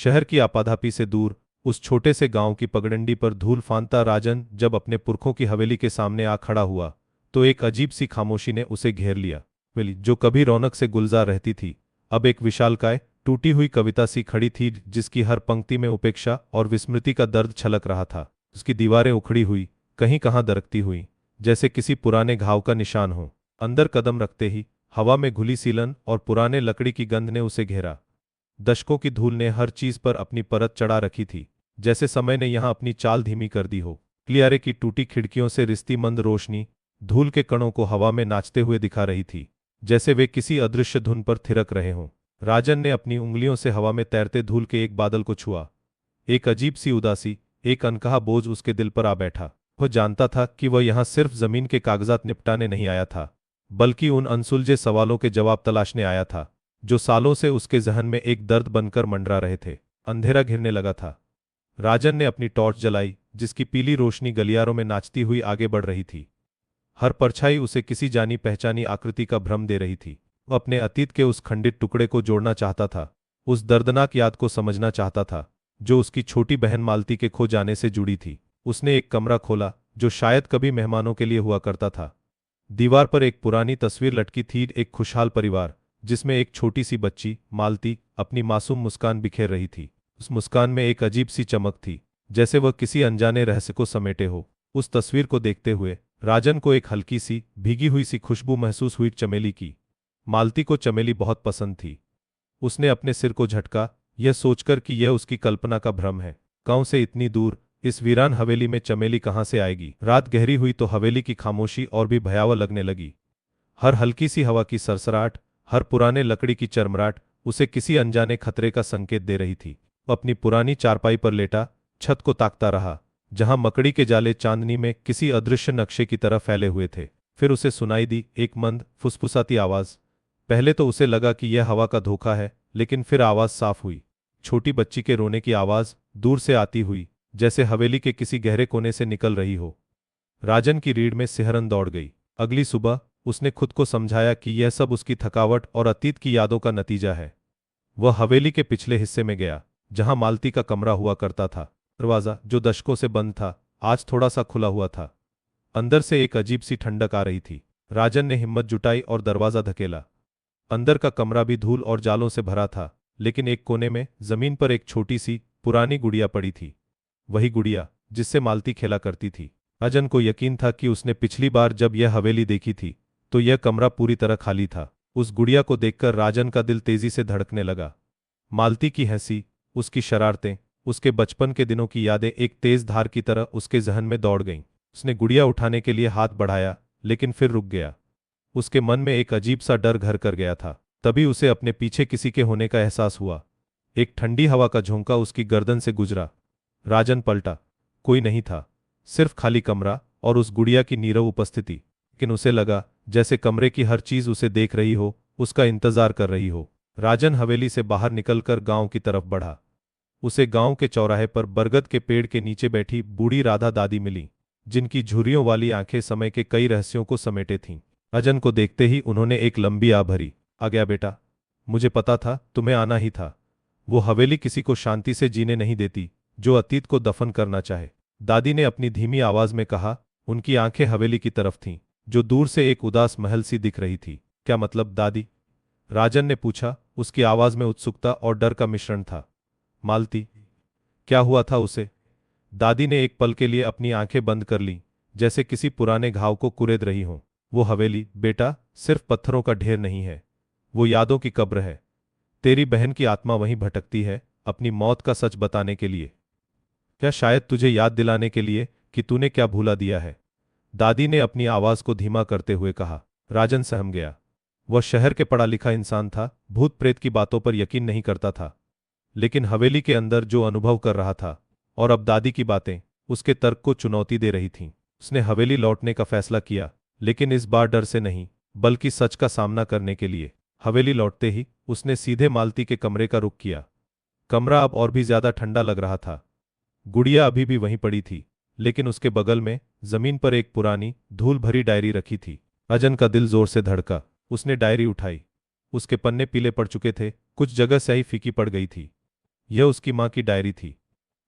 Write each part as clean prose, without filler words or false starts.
शहर की आपाधापी से दूर उस छोटे से गांव की पगडंडी पर धूल फांदता राजन जब अपने पुरखों की हवेली के सामने आ खड़ा हुआ तो एक अजीब सी खामोशी ने उसे घेर लिया। हवेली जो कभी रौनक से गुलजार रहती थी अब एक विशालकाय टूटी हुई कविता सी खड़ी थी जिसकी हर पंक्ति में उपेक्षा और विस्मृति का दर्द छलक रहा था। उसकी दीवारें उखड़ी हुई, कहीं कहाँ दरकती हुई, जैसे किसी पुराने घाव का निशान हो। अंदर कदम रखते ही हवा में घुली सीलन और पुराने लकड़ी की गंध ने उसे घेरा। दशकों की धूल ने हर चीज पर अपनी परत चढ़ा रखी थी, जैसे समय ने यहां अपनी चाल धीमी कर दी हो। क्लियारे की टूटी खिड़कियों से रिश्ती मंद रोशनी धूल के कणों को हवा में नाचते हुए दिखा रही थी, जैसे वे किसी अदृश्य धुन पर थिरक रहे हों। राजन ने अपनी उंगलियों से हवा में तैरते धूल के एक बादल को छुआ। एक अजीब सी उदासी, एक अनकहा बोझ उसके दिल पर आ बैठा। वह जानता था कि वह यहां सिर्फ जमीन के कागजात निपटाने नहीं आया था, बल्कि उन अनसुलझे सवालों के जवाब तलाशने आया था जो सालों से उसके जहन में एक दर्द बनकर मंडरा रहे थे। अंधेरा घिरने लगा था। राजन ने अपनी टॉर्च जलाई, जिसकी पीली रोशनी गलियारों में नाचती हुई आगे बढ़ रही थी। हर परछाई उसे किसी जानी पहचानी आकृति का भ्रम दे रही थी। वह अपने अतीत के उस खंडित टुकड़े को जोड़ना चाहता था, उस दर्दनाक याद को समझना चाहता था जो उसकी छोटी बहन मालती के खो जाने से जुड़ी थी। उसने एक कमरा खोला जो शायद कभी मेहमानों के लिए हुआ करता था। दीवार पर एक पुरानी तस्वीर लटकी थी, एक खुशहाल परिवार जिसमें एक छोटी सी बच्ची मालती अपनी मासूम मुस्कान बिखेर रही थी। उस मुस्कान में एक अजीब सी चमक थी, जैसे वह किसी अनजाने रहस्य को समेटे हो। उस तस्वीर को देखते हुए राजन को एक हल्की सी भीगी हुई सी खुशबू महसूस हुई, चमेली की। मालती को चमेली बहुत पसंद थी। उसने अपने सिर को झटका, यह सोचकर कि यह उसकी कल्पना का भ्रम है। गांव से इतनी दूर इस वीरान हवेली में चमेली कहां से आएगी। रात गहरी हुई तो हवेली की खामोशी और भी भयावह लगने लगी। हर हल्की सी हवा की सरसराहट, हर पुराने लकड़ी की चरमराहट उसे किसी अनजाने खतरे का संकेत दे रही थी। वह अपनी पुरानी चारपाई पर लेटा छत को ताकता रहा, जहां मकड़ी के जाले चांदनी में किसी अदृश्य नक्शे की तरह फैले हुए थे। फिर उसे सुनाई दी एक मंद फुसफुसाती आवाज। पहले तो उसे लगा कि यह हवा का धोखा है, लेकिन फिर आवाज साफ हुई। छोटी बच्ची के रोने की आवाज दूर से आती हुई, जैसे हवेली के किसी गहरे कोने से निकल रही हो। राजन की रीढ़ में सिहरन दौड़ गई। अगली सुबह उसने खुद को समझाया कि यह सब उसकी थकावट और अतीत की यादों का नतीजा है। वह हवेली के पिछले हिस्से में गया, जहां मालती का कमरा हुआ करता था। दरवाजा जो दशकों से बंद था आज थोड़ा सा खुला हुआ था। अंदर से एक अजीब सी ठंडक आ रही थी। राजन ने हिम्मत जुटाई और दरवाजा धकेला। अंदर का कमरा भी धूल और जालों से भरा था, लेकिन एक कोने में जमीन पर एक छोटी सी पुरानी गुड़िया पड़ी थी। वही गुड़िया जिससे मालती खेला करती थी। राजन को यकीन था कि उसने पिछली बार जब यह हवेली देखी थी तो यह कमरा पूरी तरह खाली था। उस गुड़िया को देखकर राजन का दिल तेजी से धड़कने लगा। मालती की हंसी, उसकी शरारतें, उसके बचपन के दिनों की यादें एक तेज धार की तरह उसके जहन में दौड़ गईं। उसने गुड़िया उठाने के लिए हाथ बढ़ाया, लेकिन फिर रुक गया। उसके मन में एक अजीब सा डर घर कर गया था। तभी उसे अपने पीछे किसी के होने का एहसास हुआ। एक ठंडी हवा का झोंका उसकी गर्दन से गुजरा। राजन पलटा। कोई नहीं था, सिर्फ खाली कमरा और उस गुड़िया की नीरव उपस्थिति। लेकिन उसे लगा जैसे कमरे की हर चीज उसे देख रही हो, उसका इंतजार कर रही हो। राजन हवेली से बाहर निकलकर गांव की तरफ बढ़ा। उसे गांव के चौराहे पर बरगद के पेड़ के नीचे बैठी बूढ़ी राधा दादी मिली, जिनकी झुर्रियों वाली आंखें समय के कई रहस्यों को समेटे थीं। राजन को देखते ही उन्होंने एक लंबी आ भरी। आ गया बेटा, मुझे पता था तुम्हें आना ही था। वो हवेली किसी को शांति से जीने नहीं देती जो अतीत को दफन करना चाहे, दादी ने अपनी धीमी आवाज में कहा। उनकी आंखें हवेली की तरफ थीं, जो दूर से एक उदास महल सी दिख रही थी। क्या मतलब दादी? राजन ने पूछा। उसकी आवाज में उत्सुकता और डर का मिश्रण था। मालती, क्या हुआ था उसे? दादी ने एक पल के लिए अपनी आंखें बंद कर लीं, जैसे किसी पुराने घाव को कुरेद रही हों। वो हवेली बेटा सिर्फ पत्थरों का ढेर नहीं है, वो यादों की कब्र है। तेरी बहन की आत्मा वहीं भटकती है, अपनी मौत का सच बताने के लिए। क्या शायद तुझे याद दिलाने के लिए कि तूने क्या भूला दिया है? दादी ने अपनी आवाज को धीमा करते हुए कहा। राजन सहम गया। वह शहर के पढ़ा लिखा इंसान था, भूत प्रेत की बातों पर यकीन नहीं करता था, लेकिन हवेली के अंदर जो अनुभव कर रहा था और अब दादी की बातें उसके तर्क को चुनौती दे रही थीं। उसने हवेली लौटने का फैसला किया, लेकिन इस बार डर से नहीं, बल्कि सच का सामना करने के लिए। हवेली लौटते ही उसने सीधे मालती के कमरे का रुख किया। कमरा अब और भी ज्यादा ठंडा लग रहा था। गुड़िया अभी भी वहीं पड़ी थी, लेकिन उसके बगल में जमीन पर एक पुरानी धूल भरी डायरी रखी थी। राजन का दिल जोर से धड़का। उसने डायरी उठाई। उसके पन्ने पीले पड़ चुके थे, कुछ जगह स्याही फीकी पड़ गई थी। यह उसकी माँ की डायरी थी।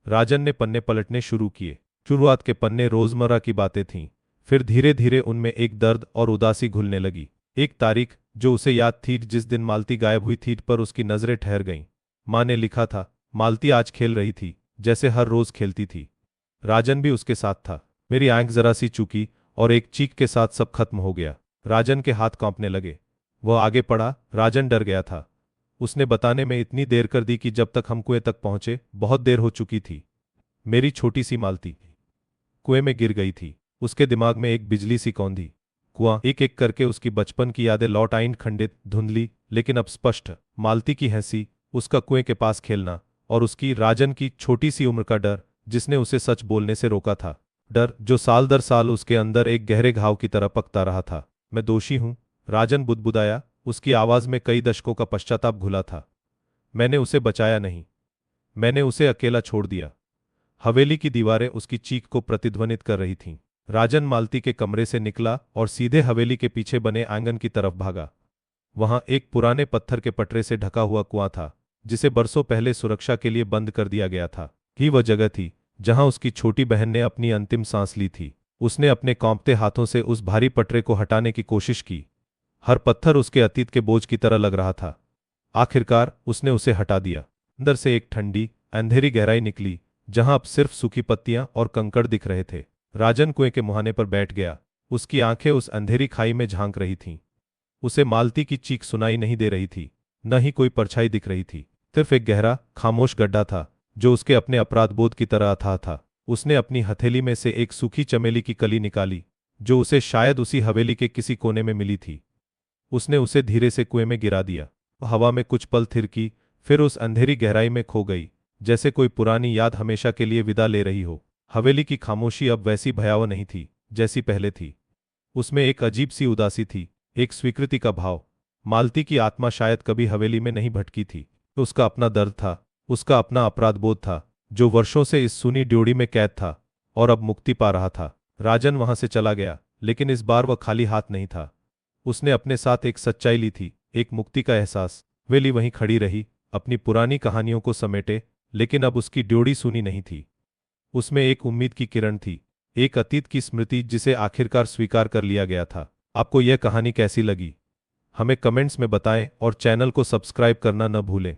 राजन ने पन्ने पलटने शुरू किए। शुरुआत के पन्ने रोजमर्रा की बातें थीं, फिर धीरे धीरे उनमें एक दर्द और उदासी घुलने लगी। एक तारीख जो उसे याद थी, जिस दिन मालती गायब हुई थी, पर उसकी नजरें ठहर गईं। माँ ने लिखा था, मालती आज खेल रही थी जैसे हर रोज खेलती थी। राजन भी उसके साथ था। मेरी आंख जरा सी चूकी और एक चीख के साथ सब खत्म हो गया। राजन के हाथ कांपने लगे। वह आगे पड़ा। राजन डर गया था। उसने बताने में इतनी देर कर दी कि जब तक हम कुएं तक पहुंचे बहुत देर हो चुकी थी। मेरी छोटी सी मालती कुएं में गिर गई थी। उसके दिमाग में एक बिजली सी कौंधी। कुआं एक एक करके उसकी बचपन की यादें लौट आईं, खंडित, धुंधली, लेकिन अब स्पष्ट। मालती की हंसी, उसका कुएं के पास खेलना, और उसकी, राजन की छोटी सी उम्र का डर जिसने उसे सच बोलने से रोका था। डर जो साल दर साल उसके अंदर एक गहरे घाव की तरह पकता रहा था। मैं दोषी हूं, राजन बुदबुदाया। उसकी आवाज में कई दशकों का पश्चाताप घुला था। मैंने उसे बचाया नहीं, मैंने उसे अकेला छोड़ दिया। हवेली की दीवारें उसकी चीख को प्रतिध्वनित कर रही थीं। राजन मालती के कमरे से निकला और सीधे हवेली के पीछे बने आंगन की तरफ भागा। वहां एक पुराने पत्थर के पटरे से ढका हुआ कुआं था, जिसे बरसों पहले सुरक्षा के लिए बंद कर दिया गया था। ही वह जगह थी जहां उसकी छोटी बहन ने अपनी अंतिम सांस ली थी। उसने अपने कांपते हाथों से उस भारी पटरे को हटाने की कोशिश की। हर पत्थर उसके अतीत के बोझ की तरह लग रहा था। आखिरकार उसने उसे हटा दिया। अंदर से एक ठंडी, अंधेरी गहराई निकली, जहां अब सिर्फ सूखी पत्तियां और कंकड़ दिख रहे थे। राजन कुएं के मुहाने पर बैठ गया। उसकी आंखें उस अंधेरी खाई में झांक रही थीं। उसे मालती की चीख सुनाई नहीं दे रही थी, न ही कोई परछाई दिख रही थी। सिर्फ एक गहरा, खामोश गड्ढा था, जो उसके अपने अपराध बोध की तरह अथाह था। उसने अपनी हथेली में से एक सूखी चमेली की कली निकाली, जो उसे शायद उसी हवेली के किसी कोने में मिली थी। उसने उसे धीरे से कुएं में गिरा दिया। हवा में कुछ पल थिरकी, फिर उस अंधेरी गहराई में खो गई, जैसे कोई पुरानी याद हमेशा के लिए विदा ले रही हो। हवेली की खामोशी अब वैसी भयावह नहीं थी जैसी पहले थी। उसमें एक अजीब सी उदासी थी, एक स्वीकृति का भाव। मालती की आत्मा शायद कभी हवेली में नहीं भटकी थी। उसका अपना दर्द था, उसका अपना अपराध बोध था, जो वर्षों से इस सूनी ड्योढ़ी में कैद था और अब मुक्ति पा रहा था। राजन वहां से चला गया, लेकिन इस बार वह खाली हाथ नहीं था। उसने अपने साथ एक सच्चाई ली थी, एक मुक्ति का एहसास। हवेली वहीं खड़ी रही, अपनी पुरानी कहानियों को समेटे, लेकिन अब उसकी ड्योढ़ी सूनी नहीं थी। उसमें एक उम्मीद की किरण थी, एक अतीत की स्मृति जिसे आखिरकार स्वीकार कर लिया गया था। आपको यह कहानी कैसी लगी? हमें कमेंट्स में बताएं और चैनल को सब्सक्राइब करना न भूलें।